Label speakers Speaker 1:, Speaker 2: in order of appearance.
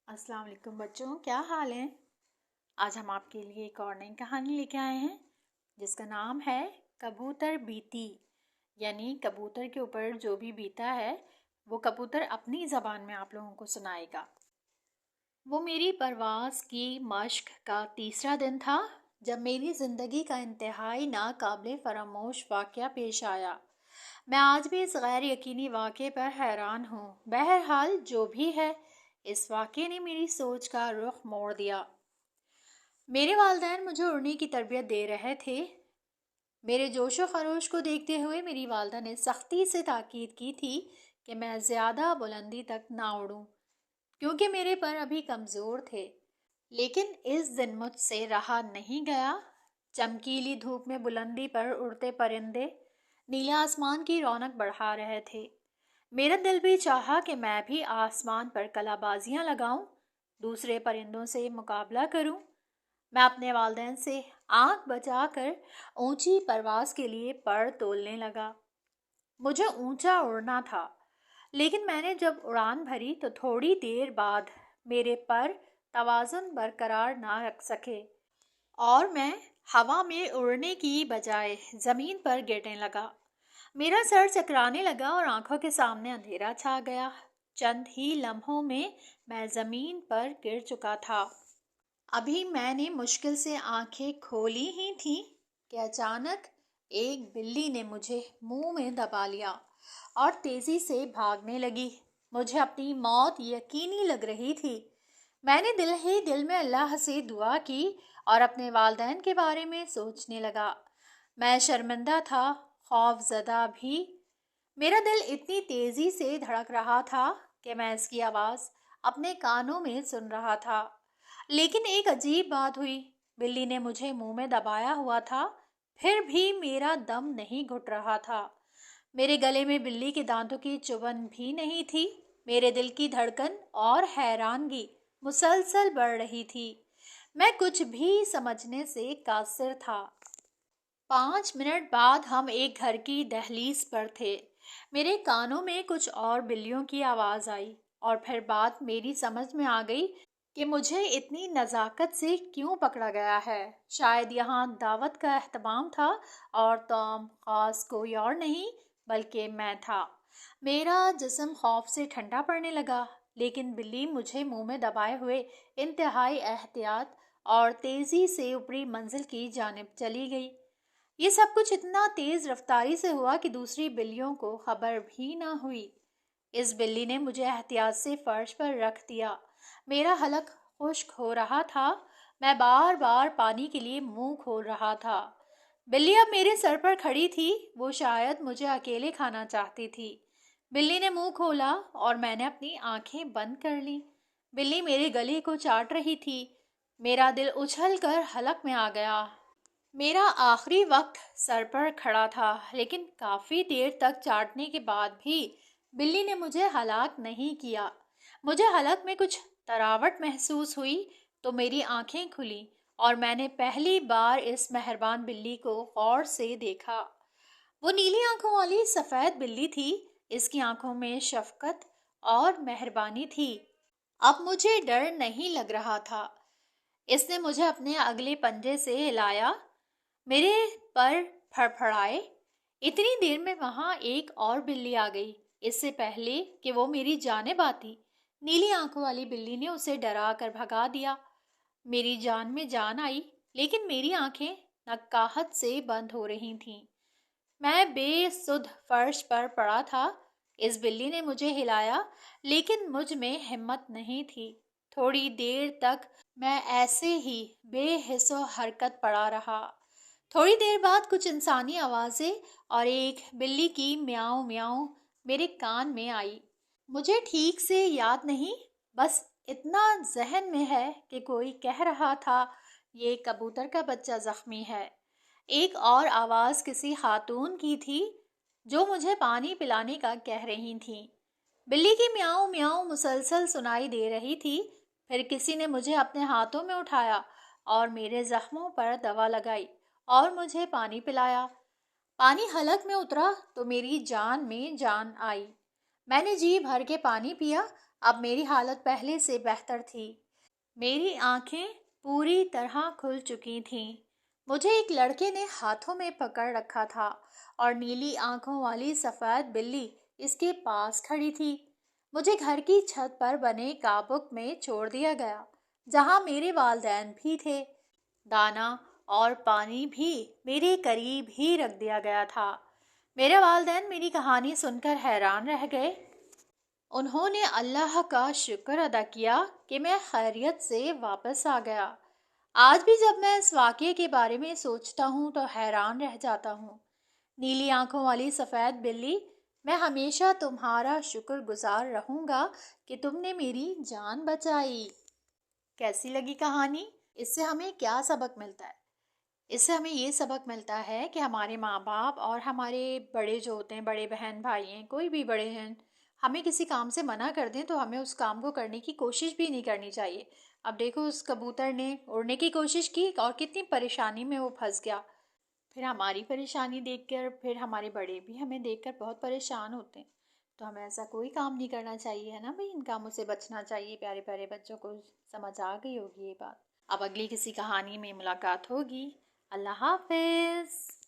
Speaker 1: السلام علیکم بچوں، کیا حال ہے؟ آج ہم آپ کے لیے ایک اور نئی کہانی لے کے آئے ہیں جس کا نام ہے کبوتر بیتی، یعنی کبوتر کے اوپر جو بھی بیتا ہے وہ کبوتر اپنی زبان میں آپ لوگوں کو سنائے گا۔ وہ میری پرواز کی مشق کا تیسرا دن تھا جب میری زندگی کا انتہائی ناقابل فراموش واقعہ پیش آیا۔ میں آج بھی اس غیر یقینی واقعے پر حیران ہوں۔ بہرحال جو بھی ہے، اس واقعے نے میری سوچ کا رخ موڑ دیا۔ میرے والدین مجھے اڑنے کی تربیت دے رہے تھے۔ میرے جوش و خروش کو دیکھتے ہوئے میری والدہ نے سختی سے تاکید کی تھی کہ میں زیادہ بلندی تک نہ اڑوں، کیونکہ میرے پر ابھی کمزور تھے۔ لیکن اس دن مجھ سے رہا نہیں گیا۔ چمکیلی دھوپ میں بلندی پر اڑتے پرندے نیلا آسمان کی رونق بڑھا رہے تھے۔ میرا دل بھی چاہا کہ میں بھی آسمان پر کلا بازیاں لگاؤں، دوسرے پرندوں سے مقابلہ کروں۔ میں اپنے والدین سے آنکھ بچا کر اونچی پرواز کے لیے پر تولنے لگا۔ مجھے اونچا اڑنا تھا، لیکن میں نے جب اڑان بھری تو تھوڑی دیر بعد میرے پر توازن برقرار نہ رکھ سکے اور میں ہوا میں اڑنے کی بجائے زمین پر گرنے لگا۔ میرا سر چکرانے لگا اور آنکھوں کے سامنے اندھیرا چھا گیا۔ چند ہی لمحوں میں زمین پر گر چکا تھا۔ ابھی میں نے مشکل سے آنکھیں کھولی ہی تھیں کہ اچانک ایک بلی نے مجھے منہ میں دبا لیا اور تیزی سے بھاگنے لگی۔ مجھے اپنی موت یقینی لگ رہی تھی۔ میں نے دل ہی دل میں اللہ سے دعا کی اور اپنے والدین کے بارے میں سوچنے لگا۔ میں شرمندہ تھا، خوف زدہ بھی۔ میرا دل اتنی تیزی سے دھڑک رہا تھا کہ میں اس کی آواز اپنے کانوں میں سن رہا تھا۔ لیکن ایک عجیب بات ہوئی۔ بلی نے مجھے منہ میں دبایا ہوا تھا، پھر بھی میرا دم نہیں گھٹ رہا تھا۔ میرے گلے میں بلی کے دانتوں کی چبھن بھی نہیں تھی۔ میرے دل کی دھڑکن اور حیرانگی مسلسل بڑھ رہی تھی۔ میں کچھ بھی سمجھنے سے قاصر تھا۔ 5 منٹ بعد ہم ایک گھر کی دہلیز پر تھے۔ میرے کانوں میں کچھ اور بلیوں کی آواز آئی اور پھر بات میری سمجھ میں آ گئی کہ مجھے اتنی نزاکت سے کیوں پکڑا گیا ہے۔ شاید یہاں دعوت کا اہتمام تھا اور توم خاص کوئی اور نہیں بلکہ میں تھا۔ میرا جسم خوف سے ٹھنڈا پڑنے لگا، لیکن بلی مجھے منہ میں دبائے ہوئے انتہائی احتیاط اور تیزی سے اوپری منزل کی جانب چلی گئی۔ یہ سب کچھ اتنا تیز رفتاری سے ہوا کہ دوسری بلیوں کو خبر بھی نہ ہوئی۔ اس بلی نے مجھے احتیاط سے فرش پر رکھ دیا۔ میرا حلق خشک ہو رہا تھا۔ میں بار بار پانی کے لیے منہ کھول رہا تھا۔ بلی اب میرے سر پر کھڑی تھی۔ وہ شاید مجھے اکیلے کھانا چاہتی تھی۔ بلی نے منہ کھولا اور میں نے اپنی آنکھیں بند کر لیں۔ بلی میرے گلے کو چاٹ رہی تھی۔ میرا دل اچھل کر حلق میں آ گیا۔ میرا آخری وقت سر پر کھڑا تھا، لیکن کافی دیر تک چاٹنے کے بعد بھی بلی نے مجھے ہلاک نہیں کیا۔ مجھے حلق میں کچھ تراوٹ محسوس ہوئی تو میری آنکھیں کھلیں اور میں نے پہلی بار اس مہربان بلی کو غور سے دیکھا۔ وہ نیلی آنکھوں والی سفید بلی تھی۔ اس کی آنکھوں میں شفقت اور مہربانی تھی۔ اب مجھے ڈر نہیں لگ رہا تھا۔ اس نے مجھے اپنے اگلے پنجے سے ہلایا، میرے پر پھڑ پھڑائے۔ اتنی دیر میں وہاں ایک اور بلی آ گئی۔ اس سے پہلے کہ وہ میری جانب آتی، نیلی آنکھوں والی بلی نے اسے ڈرا کر بھگا دیا۔ میری جان میں جان آئی، لیکن میری آنکھیں نکاہت سے بند ہو رہی تھیں۔ میں بے سدھ فرش پر پڑا تھا۔ اس بلی نے مجھے ہلایا، لیکن مجھ میں ہمت نہیں تھی۔ تھوڑی دیر تک میں ایسے ہی بے حس و حرکت پڑا رہا۔ تھوڑی دیر بعد کچھ انسانی آوازیں اور ایک بلی کی میاؤں میاؤں میرے کان میں آئی۔ مجھے ٹھیک سے یاد نہیں، بس اتنا ذہن میں ہے کہ کوئی کہہ رہا تھا یہ کبوتر کا بچہ زخمی ہے۔ ایک اور آواز کسی خاتون کی تھی جو مجھے پانی پلانے کا کہہ رہی تھیں۔ بلی کی میاؤں میاؤں مسلسل سنائی دے رہی تھی۔ پھر کسی نے مجھے اپنے ہاتھوں میں اٹھایا اور میرے زخموں پر دوا لگائی اور مجھے پانی پلایا۔ پانی حلق میں اترا تو میری جان میں جان آئی۔ میں نے جی بھر کے پانی پیا۔ اب میری حالت پہلے سے بہتر تھی۔ میری آنکھیں پوری طرح کھل چکی تھیں۔ مجھے ایک لڑکے نے ہاتھوں میں پکڑ رکھا تھا اور نیلی آنکھوں والی سفید بلی اس کے پاس کھڑی تھی۔ مجھے گھر کی چھت پر بنے کابک میں چھوڑ دیا گیا، جہاں میرے والدین بھی تھے۔ دانا اور پانی بھی میرے قریب ہی رکھ دیا گیا تھا۔ میرے والدین میری کہانی سن کر حیران رہ گئے۔ انہوں نے اللہ کا شکر ادا کیا کہ میں خیریت سے واپس آ گیا۔ آج بھی جب میں اس واقعے کے بارے میں سوچتا ہوں تو حیران رہ جاتا ہوں۔ نیلی آنکھوں والی سفید بلی، میں ہمیشہ تمہارا شکر گزار رہوں گا کہ تم نے میری جان بچائی۔ کیسی لگی کہانی؟ اس سے ہمیں کیا سبق ملتا ہے؟ اس سے ہمیں یہ سبق ملتا ہے کہ ہمارے ماں باپ اور ہمارے بڑے جو ہوتے ہیں، بڑے بہن بھائی ہیں، کوئی بھی بڑے ہیں، ہمیں کسی کام سے منع کر دیں تو ہمیں اس کام کو کرنے کی کوشش بھی نہیں کرنی چاہیے۔ اب دیکھو، اس کبوتر نے اڑنے کی کوشش کی اور کتنی پریشانی میں وہ پھنس گیا۔ پھر ہماری پریشانی دیکھ کر پھر ہمارے بڑے بھی ہمیں دیکھ کر بہت پریشان ہوتے ہیں، تو ہمیں ایسا کوئی کام نہیں کرنا چاہیے، ہے نا بھائی؟ ان کاموں سے بچنا چاہیے۔ پیارے پیارے بچوں کو سمجھ آ گئی ہوگی یہ بات۔ اب اگلی کسی کہانی میں ملاقات ہوگی۔ اللہ حافظ۔